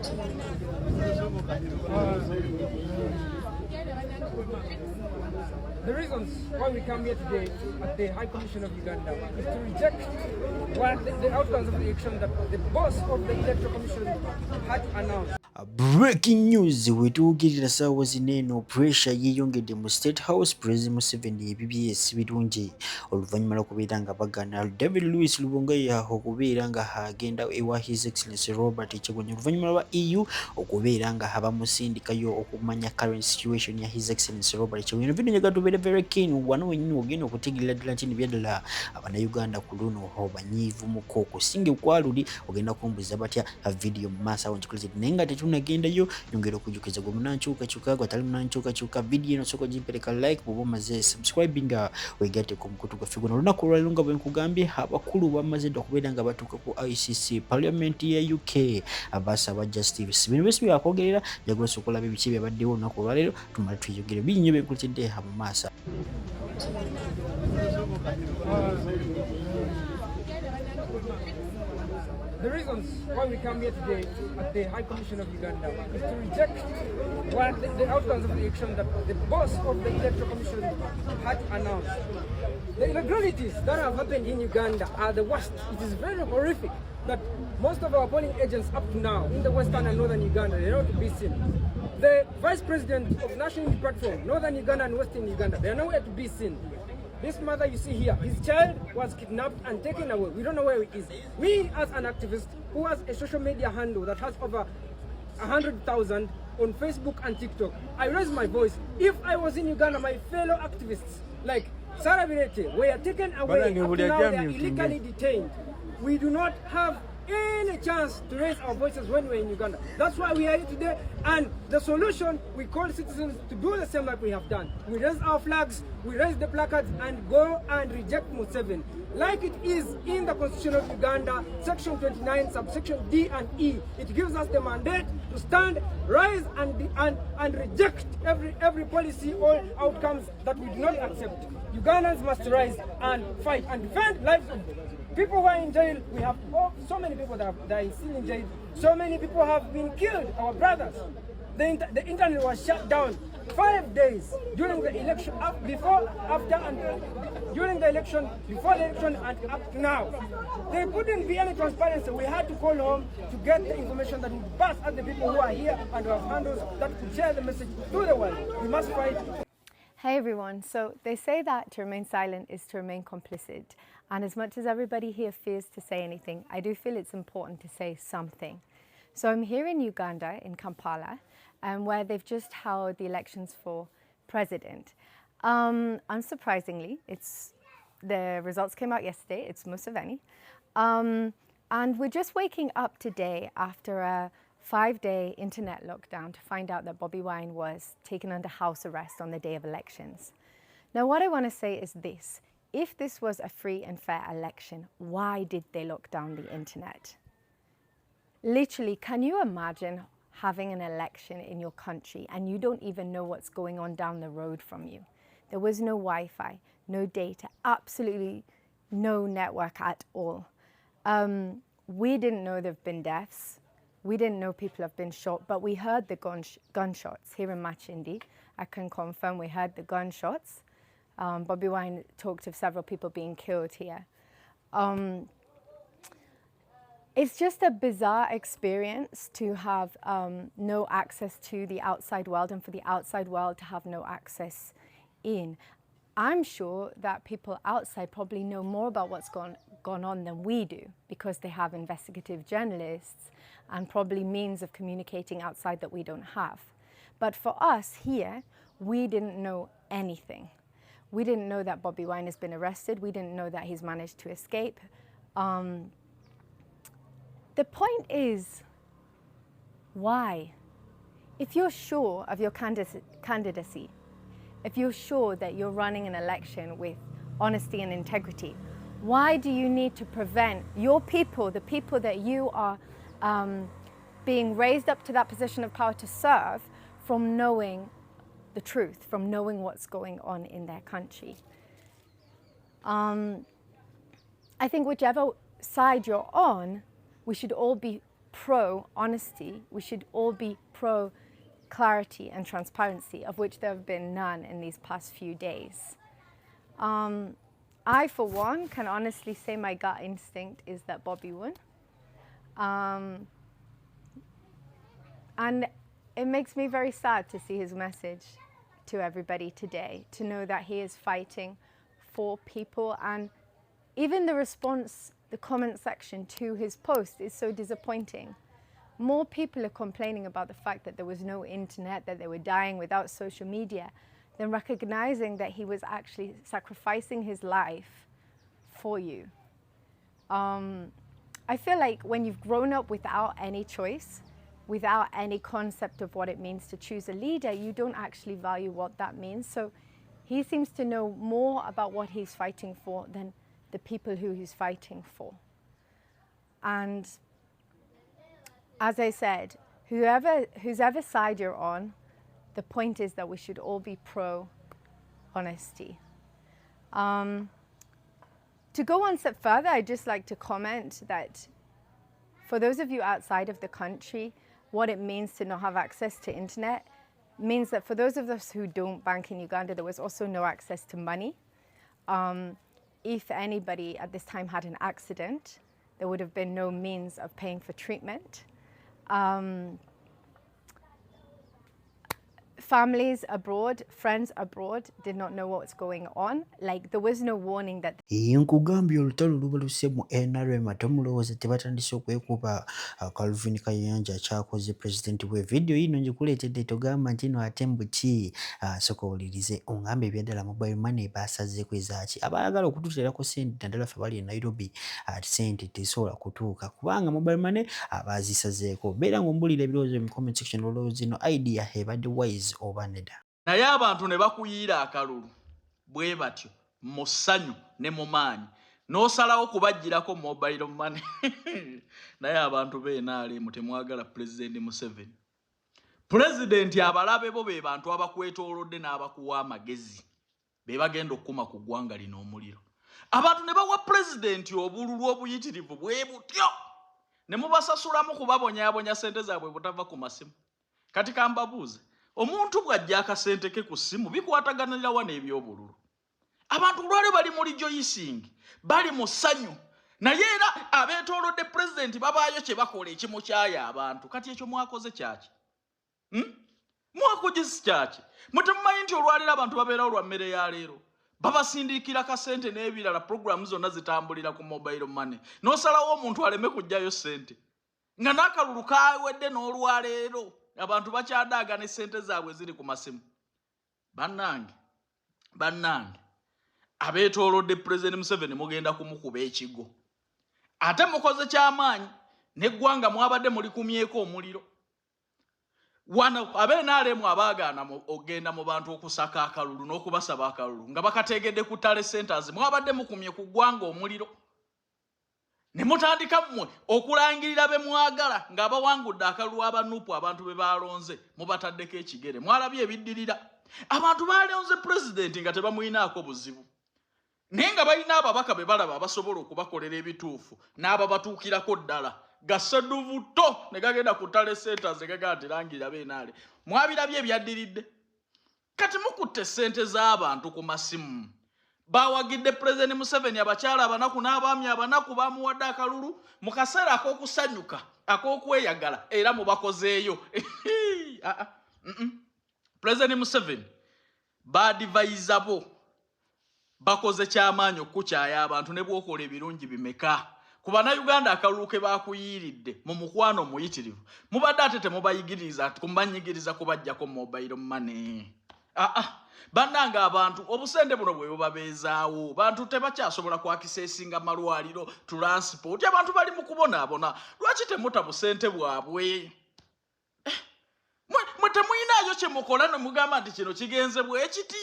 The reasons why we come here today at the High Commission of Uganda is to reject the outcomes of the election that the boss of the Electoral Commission had announced. Breaking news wetuukirira ssaawa zino eno pressure yeeyongedde mu State House. President Museveni BBS birungi oluvannyuma lw'okubeera nga bagaana David Louis Lubongoya okubeera nga agenda ewa His Excellency Robert Kyagulanyi oluvannyuma lwa EU okubeera nga bamusindikayo okumanya current situation ya His Excellency Robert Kyagulanyi. Video njagala tubeere very keen wano wennyini ogenda okutegeerera ddala nti byaddala Abannayuganda ku luno banyiivu muko okusinga ekwaluli ogenda kumbuza batya video mu maaso awo nkikoze naye nga tetunagendayo nyongera okujukiza gwe munankyukakyuka gwe atali munankyukakyuka video eno sooka gimpereka like bw'oba omaze subscribing weegatte ku mukutu gwaffe guno olunaku olwaliro nga bwe nkugambye abakulu bamaze dda okubeera nga batuuka ku ICC Parliament ya UK abasaba justice bino byesi byakwogerera njagala osooka olaba ebiki byabaddewo olunaku olwaliro tumale tweyogere bingi nnyo byenkuletedde mu maaso. The reasons why we come here today at the High Commission of Uganda is to reject the outcomes of the election that the boss of the Electoral Commission had announced. The irregularities that have happened in Uganda are the worst. It is very horrific that most of our polling agents up to now in the western and northern Uganda, they are not to be seen. The vice president of National Unity Platform, northern Uganda and western Uganda, they are nowhere to be seen. This mother you see here, his child was kidnapped and taken away. We don't know where he is. We, as an activist who has a social media handle that has over 100,000 on Facebook and TikTok, I raise my voice. If I was in Uganda, my fellow activists like Sarah Birete were taken away. Up to now, they are illegally detained. We do not have any chance to raise our voices when we're in Uganda. That's why we are here today. And the solution, we call citizens to do the same like we have done. We raise our flags, we raise the placards, and go and reject Museveni. Like it is in the Constitution of Uganda, Section 29, subsection D and E. It gives us the mandate to stand, rise, and reject every policy or outcomes that we do not accept. Ugandans must rise and fight and defend lives of people who are in jail. We have so many people that are still in jail. So many people have been killed, our brothers. The internet was shut down 5 days during the election, before, after, and during the election, before the election, and up to now. There couldn't be any transparency. We had to call home to get the information that would pass at the people who are here and who have handles that could share the message to the world. We must fight. Hey everyone, so they say that to remain silent is to remain complicit. And as much as everybody here fears to say anything, I do feel it's important to say something. So I'm here in Uganda, in Kampala, where they've just held the elections for president. Unsurprisingly, the results came out yesterday, it's Museveni. And we're just waking up today after a 5-day internet lockdown to find out that Bobi Wine was taken under house arrest on the day of elections. Now, what I want to say is this. If this was a free and fair election, why did they lock down the internet? Literally, can you imagine having an election in your country and you don't even know what's going on down the road from you? There was no Wi-Fi, no data, absolutely no network at all. We didn't know there have been deaths. We didn't know people have been shot, but we heard the gunshots here in Machindi. I can confirm we heard the gunshots. Bobi Wine talked of several people being killed here. It's just a bizarre experience to have no access to the outside world and for the outside world to have no access in. I'm sure that people outside probably know more about what's gone on than we do because they have investigative journalists and probably means of communicating outside that we don't have. But for us here, we didn't know anything. We didn't know that Bobi Wine has been arrested. We didn't know that he's managed to escape. The point is, why? If you're sure of your candidacy, if you're sure that you're running an election with honesty and integrity, why do you need to prevent your people, the people that you are being raised up to that position of power to serve, from knowing the truth, from knowing what's going on in their country? I think whichever side you're on, we should all be pro honesty, we should all be pro clarity and transparency, of which there have been none in these past few days. I, for one, can honestly say my gut instinct is that Bobi won. And it makes me very sad to see his message to everybody today, to know that he is fighting for people. And even the response, the comment section to his post is so disappointing. More people are complaining about the fact that there was no internet, that they were dying without social media, than recognizing that he was actually sacrificing his life for you. I feel like when you've grown up without any choice, without any concept of what it means to choose a leader, you don't actually value what that means. So he seems to know more about what he's fighting for than the people who he's fighting for. And as I said, whoever side you're on, the point is that we should all be pro-honesty. To go one step further, I'd just like to comment that for those of you outside of the country, what it means to not have access to internet means that for those of us who don't bank in Uganda, there was also no access to money. If anybody at this time had an accident, there would have been no means of paying for treatment. Families abroad, friends abroad did not know what was going on. Like, there was no warning that nkugambye olutalo lubaluse mu NRM ate omulowooza tebatandise okwekuba Calvin Kayanja kyakoze pulezidenti we. Video yino ngikuleetedde togamba nti no ate mbuki soka owulirize ongambe ebyaddala mobile money baasazeeko ezaaki abaagala okututeerako sente naddala ffe bali e Nairobi sente tezisobola kutuuka kubanga mobile money baazisazeeko. Beera ng'ombulira ebirowoozo mu comment section olowooza ino idea ebadde wise oba nedda. Naye abantu ne bakuyiira akalulu bwe batyo mu ssanyu ne mu maanyi n'osalawo kubaggyirako mobile money. Naye abantu b'NRM temwagala Pulezidenti Museveni. Pulezidenti abalabe bo be bantu abakwetoolodde n'abakuwa amagezi be bagenda okukuma ku ggwanga lino omuliro. Abantu ne bawa Pulezidenti obululu obuyitirivu bwe butyo ne mubasasulamu kubabonyaabonya ssente zaabwe butava ku masimu. Kati kambabuuze, omuntu bw'ajja akasente ke ku ssimu bikwataganira wa n'ebyobululu? Abantu olwale bali mu rejoicing, bali mu ssanyu, naye era abeetoolodde Pulezidenti babaayo kye bakola ekimukyaya abantu. Kati ekyo mwakoze kyaki? Mwakugisi kyaki? Mutemumanyi nti olwaliro abantu babeerawo lwa mmere ya leero? Babasindikira kasente n'ebirala, programu zonna zitambulira ku mobile money. N'osalawo omuntu aleme kujjayo ssente. Nga n'akalulu kawedde n'olwaleero abantu bakyadaaga ne ssente zaabwe ziri ku masimu. Bannange abeetoolodde Pulezidenti Museveni mugenda kumukuba ekigo. Ate mukoze ky'amaanyi n'eggwanga mwabadde mulikumyeko omuliro. Wano ab'NRM abaagaana ogenda mu bantu okusaka akalulu n'okubasaba akalulu nga bakategedde ku ttale centers mwabadde mukumye ku ggwanga omuliro. Ne mutandika mmwe okulangirira be mwagala ng'abawangudde akalulu abanupu abantu be balonze mubataddeko ekigere. Mwalabye ebiddirira. Abantu balonze Pulezidenti nga tebamuyinaako buzibu. Naye nga balina ababaka be balaba abasobola okubakolera ebituufu n'ababatuukirako ddala. Gaseduvuto ne gagenda ku ttale centers gagamba nti langirira b'NRM. Mwabirabye ebyaddiridde. Kati mukutte ssente z'abantu ku masimu. Bawagidde Pulezidenti Museveni abakyala abanaku n'abaami abanaku bamuwadde akalulu mu kaseera ak'okusanyuka ak'okweyagala era mubakozeeyo. Pulezidenti Museveni baadivayiza bo bakoze ky'amaanyi okukyaya abantu ne bwokola ebirungi bimeka. Ku Bannayuganda akalulu ke baakuyiiridde mu mukwano omuyitirivu mubadde ate temubayigiriza kumanyigiriza kubajjako mobile money. Bannange abantu obusente buno bwe bubabeezaawo bantu tebakyasobola kwakiseesinga malwaliro transport abantu bali mu kubonaabona. Lwaki temuta busente bwabwe? Mwe temuyinaayo kye mukola ne mugamba nti kino kigenze bwe kiti.